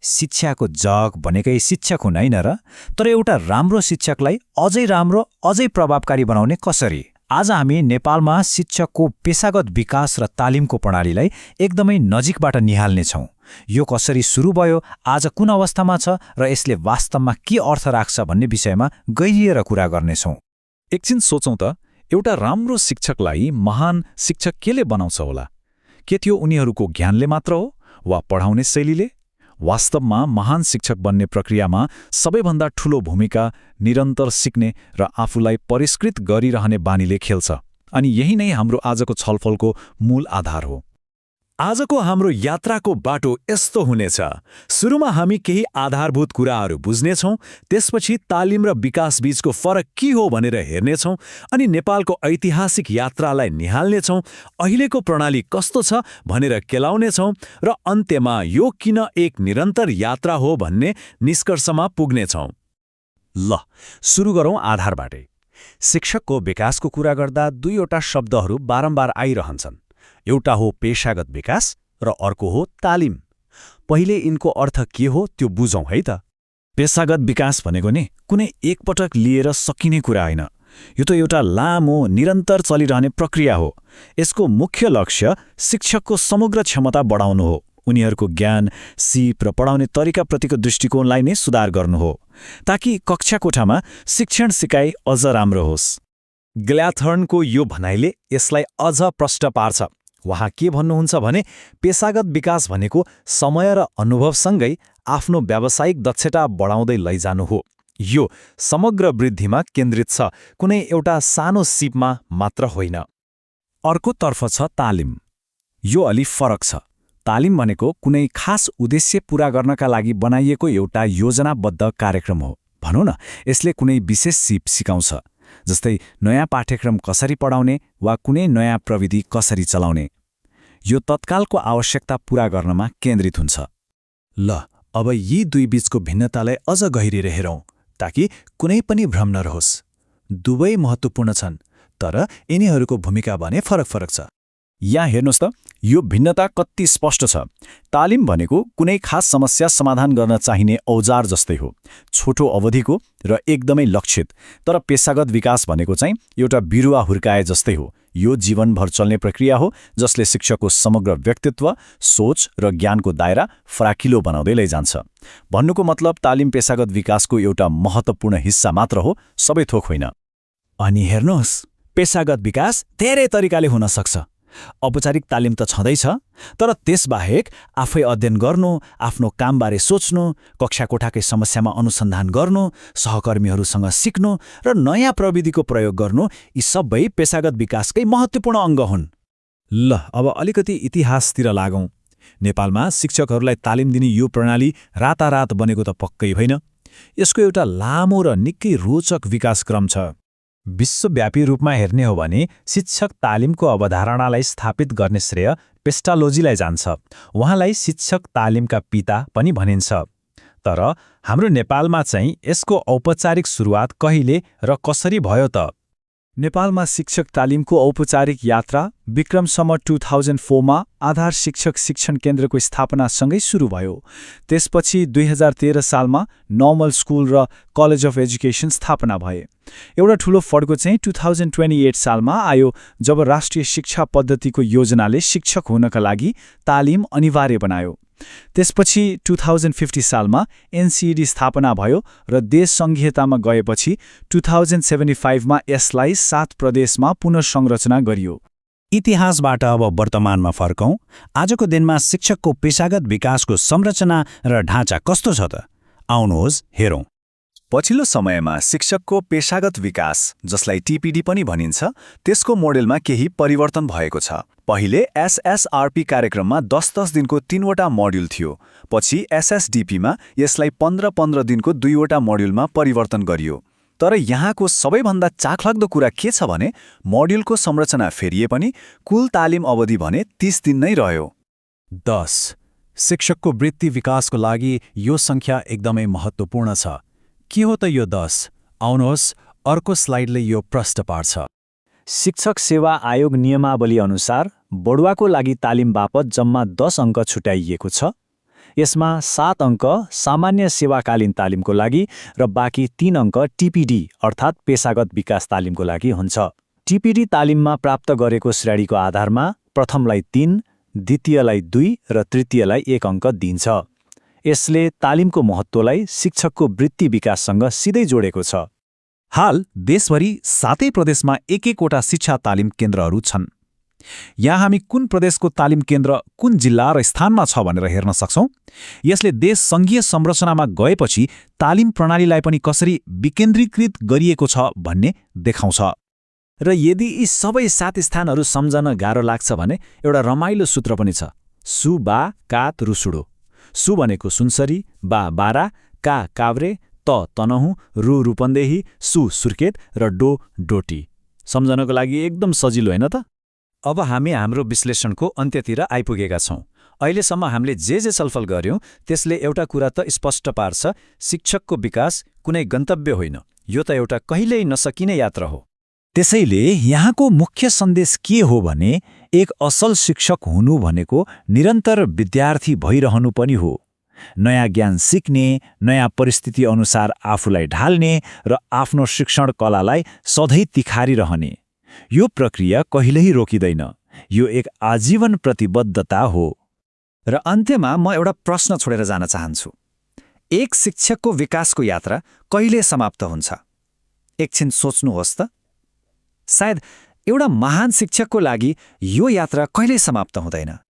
शिक्षाको जग भनेकै शिक्षक हुन हैन र? तर एउटा राम्रो शिक्षकलाई अझै राम्रो, अझै प्रभावकारी बनाउने कसरी? आज हामी नेपालमा शिक्षकको पेशागत विकास र तालिमको प्रणालीलाई एकदमै नजिकबाट निहाल्नेछौँ। यो कसरी सुरु भयो, आज कुन अवस्थामा छ र यसले वास्तवमा के अर्थ राख्छ भन्ने विषयमा गहिरिएर कुरा गर्नेछौँ। एकछिन सोचौँ त, एउटा राम्रो शिक्षकलाई महान शिक्षक केले बनाउँछ होला? के त्यो उनीहरूको ज्ञानले मात्र हो वा पढाउने शैलीले? वास्तवमा महान शिक्षक बन्ने प्रक्रियामा सबैभन्दा ठूलो भूमिका निरन्तर सिक्ने र आफूलाई परिष्कृत गरिरहने बानीले खेल्छ। अनि यही नै हाम्रो आजको छलफलको मूल आधार हो। आजको हाम्रो यात्राको बाटो यस्तो हुनेछ। सुरुमा हामी केही आधारभूत कुराहरू बुझ्नेछौँ, त्यसपछि तालिम र विकास बीचको फरक के हो भनेर हेर्नेछौँ, अनि नेपालको ऐतिहासिक यात्रालाई निहाल्नेछौँ, अहिलेको प्रणाली कस्तो छ भनेर केलाउनेछौँ, र अन्त्यमा यो किन एक निरन्तर यात्रा हो भन्ने निष्कर्षमा पुग्नेछौँ। ल, सुरु गरौँ आधारबाटै। शिक्षकको विकासको कुरा गर्दा दुईवटा शब्दहरू बारम्बार आइरहन्छन्। एउटा हो पेशागत विकास र अर्को हो तालिम। पहिले यिनको अर्थ के हो त्यो बुझौँ है त। पेशागत विकास भनेको नि कुनै एकपटक लिएर सकिने कुरा होइन। यो त एउटा लामो निरन्तर चलिरहने प्रक्रिया हो। यसको मुख्य लक्ष्य शिक्षकको समग्र क्षमता बढाउनु हो, उनीहरूको ज्ञान, सिप र पढाउने तरिकाप्रतिको दृष्टिकोणलाई नै सुधार गर्नु हो, ताकि कक्षा कोठामा शिक्षण सिकाइ अझ राम्रो होस्। ग्ल्याथर्नको यो भनाइले यसलाई अझ प्रष्ट पार्छ। उहाँ के भन्नुहुन्छ भने पेशागत विकास भनेको समय र अनुभवसँगै आफ्नो व्यावसायिक दक्षता बढाउँदै लैजानु हो। यो समग्र वृद्धिमा केन्द्रित छ, कुनै एउटा सानो सिपमा मात्र होइन। अर्कोतर्फ छ तालिम। यो अलि फरक छ। तालिम भनेको कुनै खास उद्देश्य पूरा गर्नका लागि बनाइएको एउटा योजनाबद्ध कार्यक्रम हो। भनौँ न, यसले कुनै विशेष सिप सिकाउँछ, जस्तै नयाँ पाठ्यक्रम कसरी पढाउने वा कुनै नयाँ प्रविधि कसरी चलाउने। यो तत्कालको आवश्यकता पूरा गर्नमा केन्द्रित हुन्छ। ल, अब यी दुई बीचको भिन्नतालाई अझ गहिरिएर हेरौँ, ताकि कुनै पनि भ्रम नरहोस्। दुवै महत्त्वपूर्ण छन्, तर यिनीहरूको भूमिका भने फरक छ। यहाँ हेर्नुहोस् त, यो भिन्नता कति स्पष्ट छ। तालिम भनेको कुनै खास समस्या समाधान गर्न चाहिने औजार जस्तै हो, छोटो अवधिको र एकदमै लक्षित। तर पेशागत विकास भनेको चाहिँ एउटा बिरुवा हुर्काए जस्तै हो। यो जीवनभर चल्ने प्रक्रिया हो, जसले शिक्षकको समग्र व्यक्तित्व, सोच र ज्ञानको दायरा फराकिलो बनाउँदै लैजान्छ। भन्नुको मतलब तालिम पेशागत विकासको एउटा महत्त्वपूर्ण हिस्सा मात्र हो, सबै थोक होइन। अनि हेर्नुहोस्, पेशागत विकास धेरै तरिकाले हुन सक्छ। औपचारिक तालिम त छँदैछ, तर त्यसबाहेक आफै अध्ययन गर्नु, आफ्नो कामबारे सोच्नु, कक्षा कोठाकै समस्यामा अनुसन्धान गर्नु, सहकर्मीहरूसँग सिक्नु र नयाँ प्रविधिको प्रयोग गर्नु, यी सबै पेशागत विकासकै महत्त्वपूर्ण अङ्ग हुन्। ल, अब अलिकति इतिहासतिर लागौँ। नेपालमा शिक्षकहरूलाई तालिम दिने यो प्रणाली रातारात बनेको त पक्कै होइन। यसको एउटा लामो र निकै रोचक विकासक्रम छ। विश्वव्यापी रूपमा हेर्ने हो भने शिक्षक तालिमको अवधारणालाई स्थापित गर्ने श्रेय पेस्टालोजीलाई जान्छ। उहाँलाई शिक्षक तालिमका पिता पनि भनिन्छ। तर हाम्रो नेपालमा चाहिँ यसको औपचारिक सुरुवात कहिले र कसरी भयो त? नेपालमा शिक्षक तालिमको औपचारिक यात्रा विक्रमसम्म 2004 मा आधार शिक्षक शिक्षण केन्द्रको स्थापनासँगै सुरु भयो। त्यसपछि 2013 सालमा नर्मल स्कुल र कलेज अफ एजुकेसन स्थापना भए। एउटा ठूलो फड्को चाहिँ 2028 सालमा आयो, जब राष्ट्रिय शिक्षा पद्धतिको योजनाले शिक्षक हुनका लागि तालिम अनिवार्य बनायो। त्यसपछि 2050 सालमा एनसिइडी स्थापना भयो र देश सङ्घीयतामा गएपछि 2075 मा यसलाई 7 प्रदेशमा पुनर्संरचना गरियो। इतिहासबाट अब वर्तमानमा फर्कौँ। आजको दिनमा शिक्षकको पेशागत विकासको संरचना र ढाँचा कस्तो छ त? आउनुहोस् हेरौँ। पछिल्लो समयमा शिक्षकको पेशागत विकास, जसलाई टिपिडी पनि भनिन्छ, त्यसको मोडेलमा केही परिवर्तन भएको छ। पहिले एसएसआरपी कार्यक्रममा 10-10 दिनको 3वटा मोड्युल थियो। पछि एसएसडीपीमा यसलाई 15-15 दिनको 2वटा मोड्युलमा परिवर्तन गरियो। तर यहाँको सबैभन्दा चाखलाग्दो कुरा के छ भने मोड्युलको संरचना फेरिए पनि कुल तालिम अवधि भने 30 दिन नै रह्यो। 10 शिक्षकको वृत्ति विकासको लागि यो सङ्ख्या एकदमै महत्त्वपूर्ण छ। के हो त यो 10? आउनुहोस्, अर्को स्लाइडले यो प्रष्ट पार्छ। शिक्षक सेवा आयोग नियमावली अनुसार बढुवाको लागि तालिम बापत जम्मा 10 अङ्क छुट्याइएको छ। यसमा 7 अङ्क सामान्य सेवाकालीन तालिमको लागि र बाँकी 3 अङ्क टिपिडी अर्थात् पेशागत विकास तालिमको लागि हुन्छ। टिपिडी तालिममा प्राप्त गरेको श्रेणीको आधारमा प्रथमलाई 3, द्वितीयलाई 2 र तृतीयलाई 1 अङ्क दिन्छ। यसले तालिमको महत्त्वलाई शिक्षकको वृत्ति विकाससँग सिधै जोडेको छ। हाल देशभरि 7 प्रदेशमा एक-एकवटा शिक्षा तालिम केन्द्रहरू छन्। यहाँ हामी कुन प्रदेशको तालिम केन्द्र कुन जिल्ला र स्थानमा छ भनेर हेर्न सक्छौं। यसले देश सङ्घीय संरचनामा गएपछि तालिम प्रणालीलाई पनि कसरी विकेन्द्रीकृत गरिएको छ भन्ने देखाउँछ। र यदि यी सबै 7 स्थानहरू सम्झन गाह्रो लाग्छ भने एउटा रमाइलो सूत्र पनि छ। सु बा कात रुसुडो। सु भनेको सुनसरी, बा बारा, का काभ्रे, त तनहुँ, रु रूपन्देही, सु सुर्खेत र डो डोटी। सम्झनको लागि एकदम सजिलो होइन त? अब हामी हाम्रो विश्लेषणको अन्त्यतिर आइपुगेका छौं। अहिलेसम्म हामीले जे छलफल गर्यौं त्यसले एउटा कुरा त स्पष्ट पार्छ, शिक्षकको विकास कुनै गन्तव्य होइन, यो त एउटा कहिल्यै नसकिने यात्रा हो। त्यसैले यहाँको मुख्य सन्देश के हो भने एक असल शिक्षक हुनु भनेको निरन्तर विद्यार्थी भइरहनु पनि हो। नयाँ ज्ञान सिक्ने, नयाँ परिस्थिति अनुसार आफूलाई ढाल्ने र आफ्नो शिक्षण कलालाई सधैँ तिखारिरहने। यो प्रक्रिया कहिल्यै रोकिँदैन, यो एक आजीवन प्रतिबद्धता हो। र अन्त्यमा म एउटा प्रश्न छोडेर जान चाहन्छु। एक शिक्षकको विकासको यात्रा कहिले समाप्त हुन्छ? एकछिन सोच्नुहोस् त। सायद एउटा महान शिक्षकको लागि यो यात्रा कहिल्यै समाप्त हुँदैन।